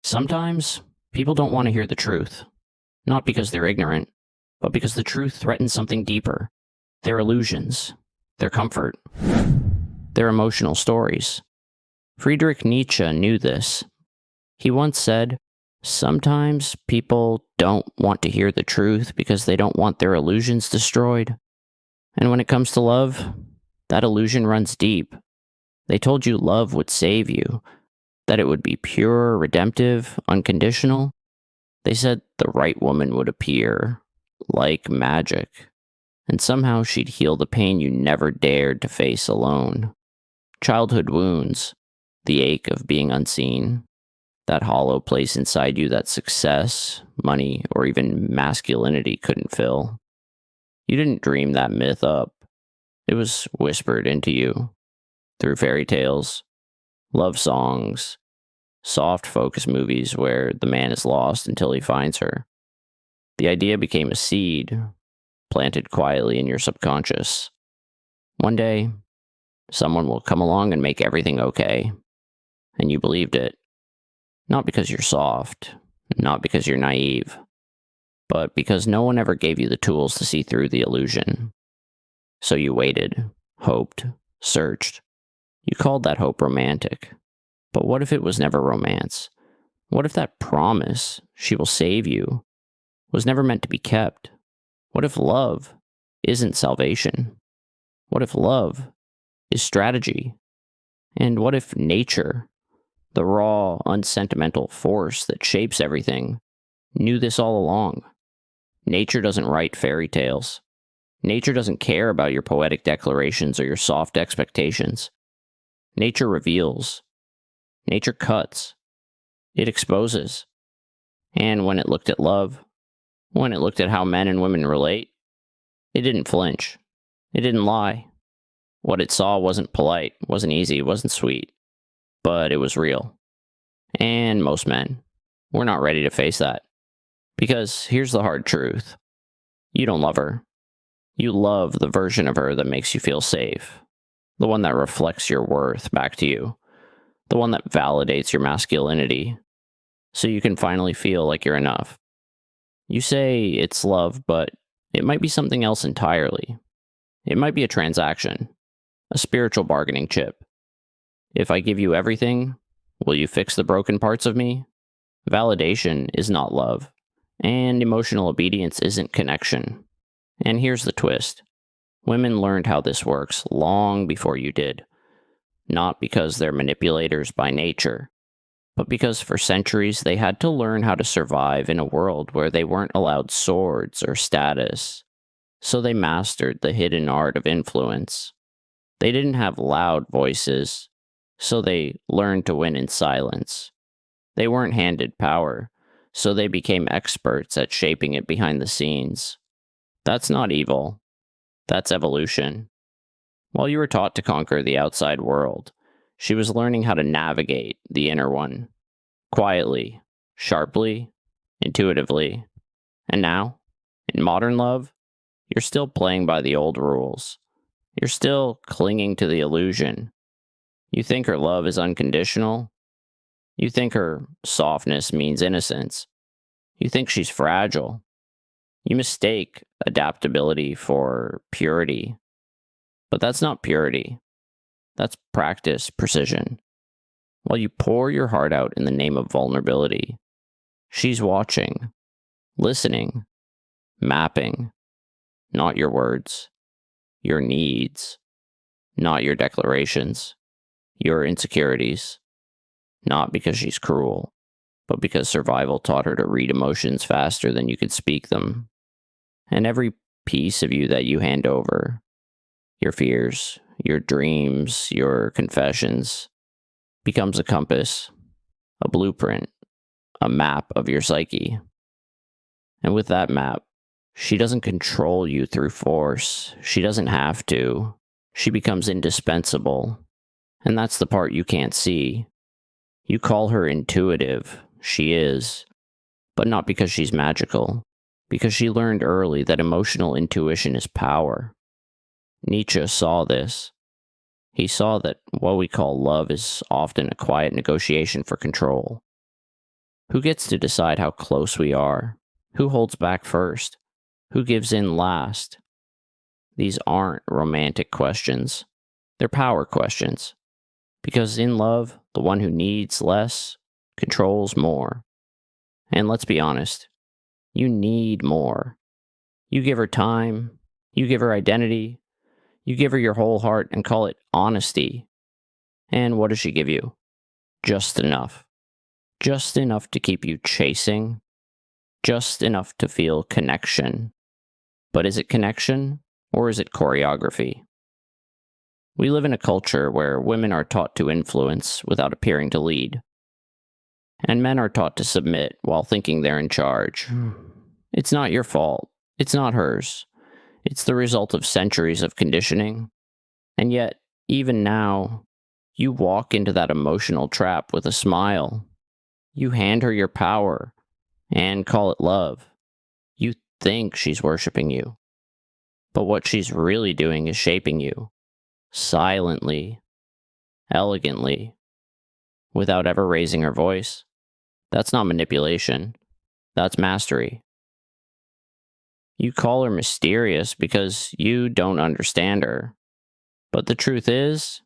Sometimes people don't want to hear the truth, not because they're ignorant, but because the truth threatens something deeper: their illusions, their comfort, their emotional stories. Friedrich Nietzsche knew this. He once said, "Sometimes people don't want to hear the truth because they don't want their illusions destroyed." And when it comes to love, that illusion runs deep. They told you love would save you, that it would be pure, redemptive, unconditional. They said the right woman would appear, like magic, and somehow she'd heal the pain you never dared to face alone. Childhood wounds, the ache of being unseen, that hollow place inside you that success, money, or even masculinity couldn't fill. You didn't dream that myth up. It was whispered into you through fairy tales, love songs, soft focus movies where the man is lost until he finds her. The idea became a seed, planted quietly in your subconscious. One day, someone will come along and make everything okay. And you believed it. Not because you're soft, not because you're naive, but because no one ever gave you the tools to see through the illusion. So you waited, hoped, searched. You called that hope romantic. But what if it was never romance? What if that promise, she will save you, was never meant to be kept? What if love isn't salvation? What if love is strategy? And what if nature, the raw, unsentimental force that shapes everything, knew this all along? Nature doesn't write fairy tales. Nature doesn't care about your poetic declarations or your soft expectations. Nature reveals. Nature cuts. It exposes. And when it looked at love, when it looked at how men and women relate, it didn't flinch. It didn't lie. What it saw wasn't polite, wasn't easy, wasn't sweet, but it was real. And most men were not ready to face that. Because here's the hard truth. You don't love her. You love the version of her that makes you feel safe. The one that reflects your worth back to you. The one that validates your masculinity. So you can finally feel like you're enough. You say it's love, but it might be something else entirely. It might be a transaction. A spiritual bargaining chip. If I give you everything, will you fix the broken parts of me? Validation is not love. And emotional obedience isn't connection. And here's the twist. Women learned how this works long before you did. Not because they're manipulators by nature, but because for centuries they had to learn how to survive in a world where they weren't allowed swords or status. So they mastered the hidden art of influence. They didn't have loud voices, so they learned to win in silence. They weren't handed power, so they became experts at shaping it behind the scenes. That's not evil. That's evolution. While you were taught to conquer the outside world, she was learning how to navigate the inner one. Quietly, sharply, intuitively. And now, in modern love, you're still playing by the old rules. You're still clinging to the illusion. You think her love is unconditional. You think her softness means innocence. You think she's fragile. You mistake adaptability for purity. But that's not purity. That's practice precision. While you pour your heart out in the name of vulnerability, she's watching, listening, mapping, not your words, your needs, not your declarations, your insecurities, not because she's cruel, but because survival taught her to read emotions faster than you could speak them. And every piece of you that you hand over, your fears, your dreams, your confessions, becomes a compass, a blueprint, a map of your psyche. And with that map, she doesn't control you through force. She doesn't have to. She becomes indispensable. And that's the part you can't see. You call her intuitive. She is. But not because she's magical. Because she learned early that emotional intuition is power. Nietzsche saw this. He saw that what we call love is often a quiet negotiation for control. Who gets to decide how close we are? Who holds back first? Who gives in last? These aren't romantic questions. They're power questions. Because in love, the one who needs less controls more. And let's be honest, you need more. You give her time, you give her identity, you give her your whole heart and call it honesty. And what does she give you? Just enough. Just enough to keep you chasing. Just enough to feel connection. But is it connection or is it choreography? We live in a culture where women are taught to influence without appearing to lead. And men are taught to submit while thinking they're in charge. It's not your fault. It's not hers. It's the result of centuries of conditioning. And yet, even now, you walk into that emotional trap with a smile. You hand her your power and call it love. You think she's worshiping you. But what she's really doing is shaping you. Silently. Elegantly. Without ever raising her voice. That's not manipulation. That's mastery. You call her mysterious because you don't understand her. But the truth is,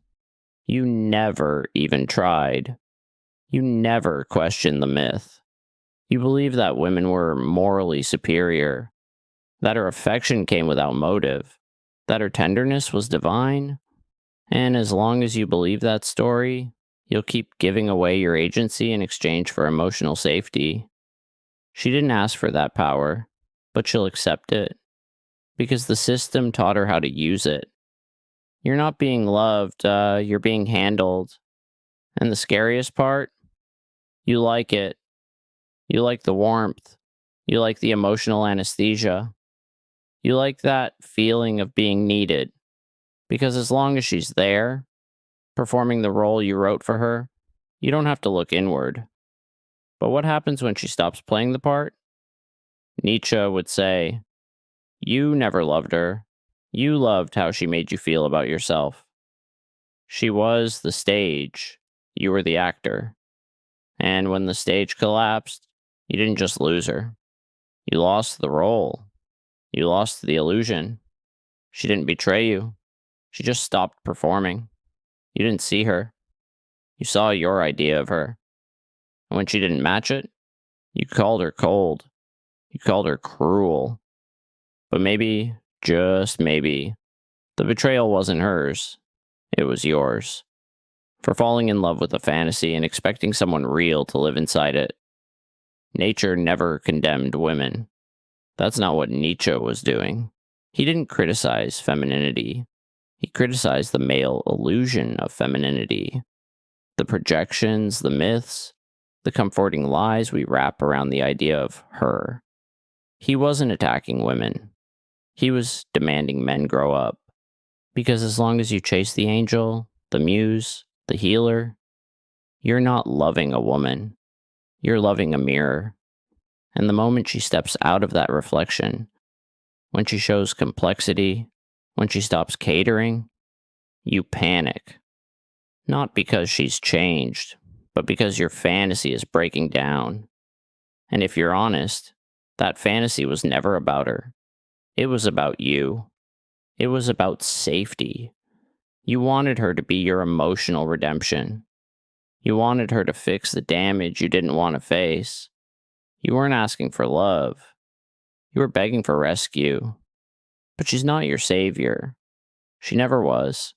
you never even tried. You never questioned the myth. You believed that women were morally superior, that her affection came without motive, that her tenderness was divine. And as long as you believe that story, you'll keep giving away your agency in exchange for emotional safety. She didn't ask for that power, but she'll accept it, because the system taught her how to use it. You're not being loved, you're being handled. And the scariest part? You like it. You like the warmth. You like the emotional anesthesia. You like that feeling of being needed. Because as long as she's there, performing the role you wrote for her, you don't have to look inward. But what happens when she stops playing the part? Nietzsche would say, you never loved her. You loved how she made you feel about yourself. She was the stage. You were the actor. And when the stage collapsed, you didn't just lose her. You lost the role. You lost the illusion. She didn't betray you. She just stopped performing. You didn't see her. You saw your idea of her. And when she didn't match it, you called her cold. You called her cruel. But maybe, just maybe, the betrayal wasn't hers. It was yours. For falling in love with a fantasy and expecting someone real to live inside it. Nature never condemned women. That's not what Nietzsche was doing. He didn't criticize femininity. He criticized the male illusion of femininity. The projections, the myths, the comforting lies we wrap around the idea of her. He wasn't attacking women. He was demanding men grow up. Because as long as you chase the angel, the muse, the healer, you're not loving a woman. You're loving a mirror. And the moment she steps out of that reflection, when she shows complexity, when she stops catering, you panic. Not because she's changed, but because your fantasy is breaking down. And if you're honest, that fantasy was never about her. It was about you. It was about safety. You wanted her to be your emotional redemption. You wanted her to fix the damage you didn't want to face. You weren't asking for love. You were begging for rescue. But she's not your savior. She never was.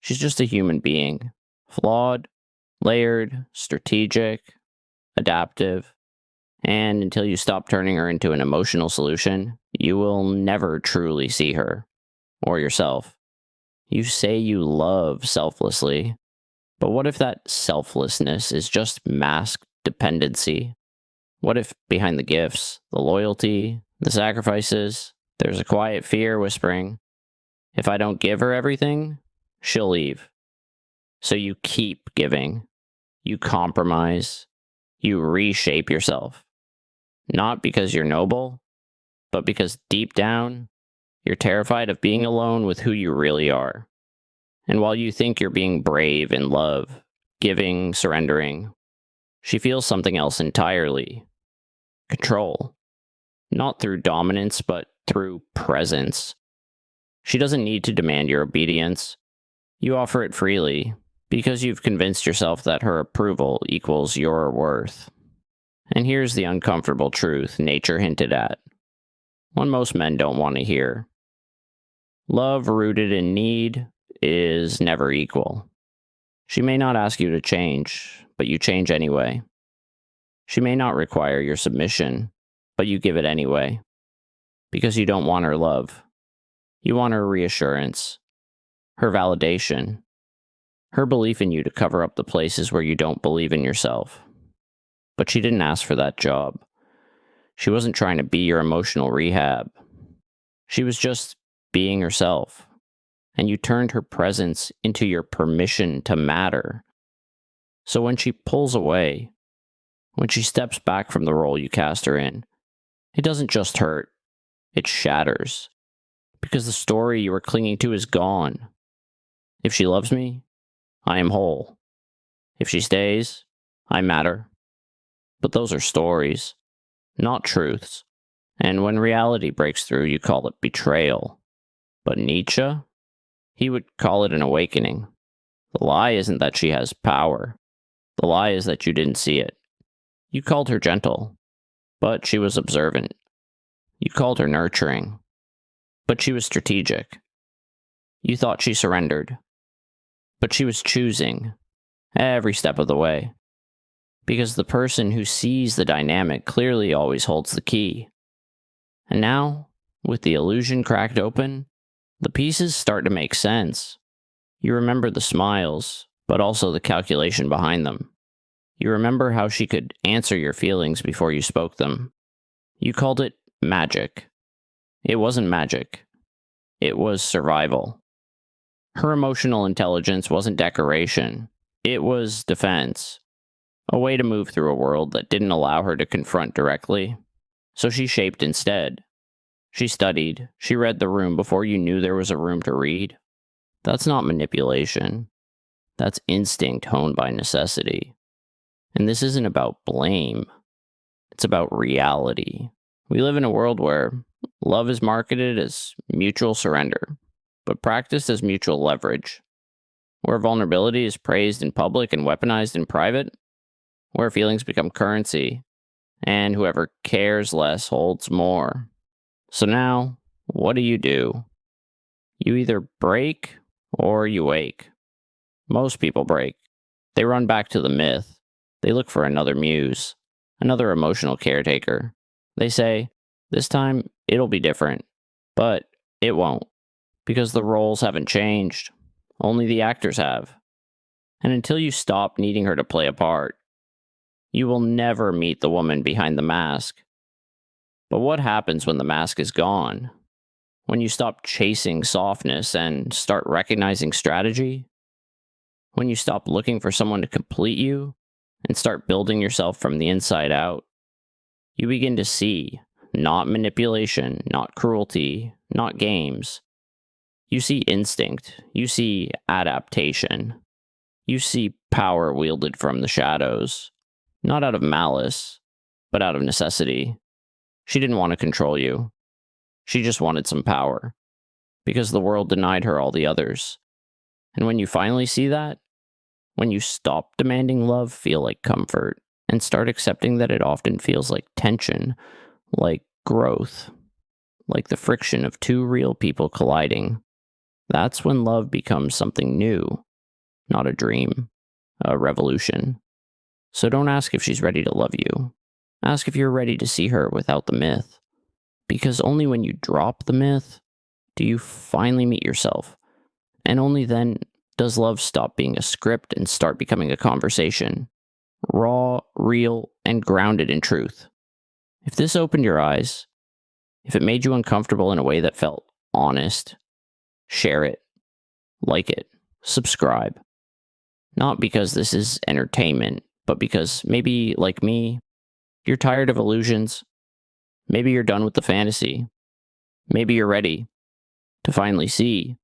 She's just a human being. Flawed, layered, strategic, adaptive. And until you stop turning her into an emotional solution, you will never truly see her. Or yourself. You say you love selflessly. But what if that selflessness is just masked dependency? What if behind the gifts, the loyalty, the sacrifices, there's a quiet fear whispering, if I don't give her everything, she'll leave. So you keep giving. You compromise. You reshape yourself. Not because you're noble, but because deep down, you're terrified of being alone with who you really are. And while you think you're being brave in love, giving, surrendering, She feels something else entirely. Control. Not through dominance, but through presence. She doesn't need to demand your obedience. You offer it freely, because you've convinced yourself that her approval equals your worth. And here's the uncomfortable truth nature hinted at. One most men don't want to hear. Love rooted in need is never equal. She may not ask you to change, but you change anyway. She may not require your submission, but you give it anyway. Because you don't want her love. You want her reassurance, her validation, her belief in you to cover up the places where you don't believe in yourself. But she didn't ask for that job. She wasn't trying to be your emotional rehab. She was just being herself. And you turned her presence into your permission to matter. So when she pulls away, when she steps back from the role you cast her in, it doesn't just hurt, it shatters. Because the story you were clinging to is gone. If she loves me, I am whole. If she stays, I matter. But those are stories, not truths. And when reality breaks through, you call it betrayal. But Nietzsche, he would call it an awakening. The lie isn't that she has power. The lie is that you didn't see it. You called her gentle, but she was observant. You called her nurturing, but she was strategic. You thought she surrendered, but she was choosing every step of the way. Because the person who sees the dynamic clearly always holds the key. And now, with the illusion cracked open, the pieces start to make sense. You remember the smiles, but also the calculation behind them. You remember how she could answer your feelings before you spoke them. You called it magic. It wasn't magic. It was survival. Her emotional intelligence wasn't decoration. It was defense. A way to move through a world that didn't allow her to confront directly. So she shaped instead. She studied. She read the room before you knew there was a room to read. That's not manipulation. That's instinct honed by necessity. And this isn't about blame. It's about reality. We live in a world where love is marketed as mutual surrender, but practiced as mutual leverage. Where vulnerability is praised in public and weaponized in private. Where feelings become currency, and whoever cares less holds more. So now, what do? You either break, or you wake. Most people break. They run back to the myth. They look for another muse, another emotional caretaker. They say, this time, it'll be different. But it won't. Because the roles haven't changed. Only the actors have. And until you stop needing her to play a part, you will never meet the woman behind the mask. But what happens when the mask is gone? When you stop chasing softness and start recognizing strategy? When you stop looking for someone to complete you and start building yourself from the inside out? You begin to see, not manipulation, not cruelty, not games. You see instinct. You see adaptation. You see power wielded from the shadows. Not out of malice, but out of necessity. She didn't want to control you. She just wanted some power. Because the world denied her all the others. And when you finally see that, when you stop demanding love feel like comfort, and start accepting that it often feels like tension, like growth, like the friction of two real people colliding, that's when love becomes something new, not a dream, a revolution. So don't ask if she's ready to love you. Ask if you're ready to see her without the myth. Because only when you drop the myth do you finally meet yourself. And only then does love stop being a script and start becoming a conversation. Raw, real, and grounded in truth. If this opened your eyes, if it made you uncomfortable in a way that felt honest, share it, like it, subscribe. Not because this is entertainment, but because maybe, like me, you're tired of illusions. Maybe you're done with the fantasy. Maybe you're ready to finally see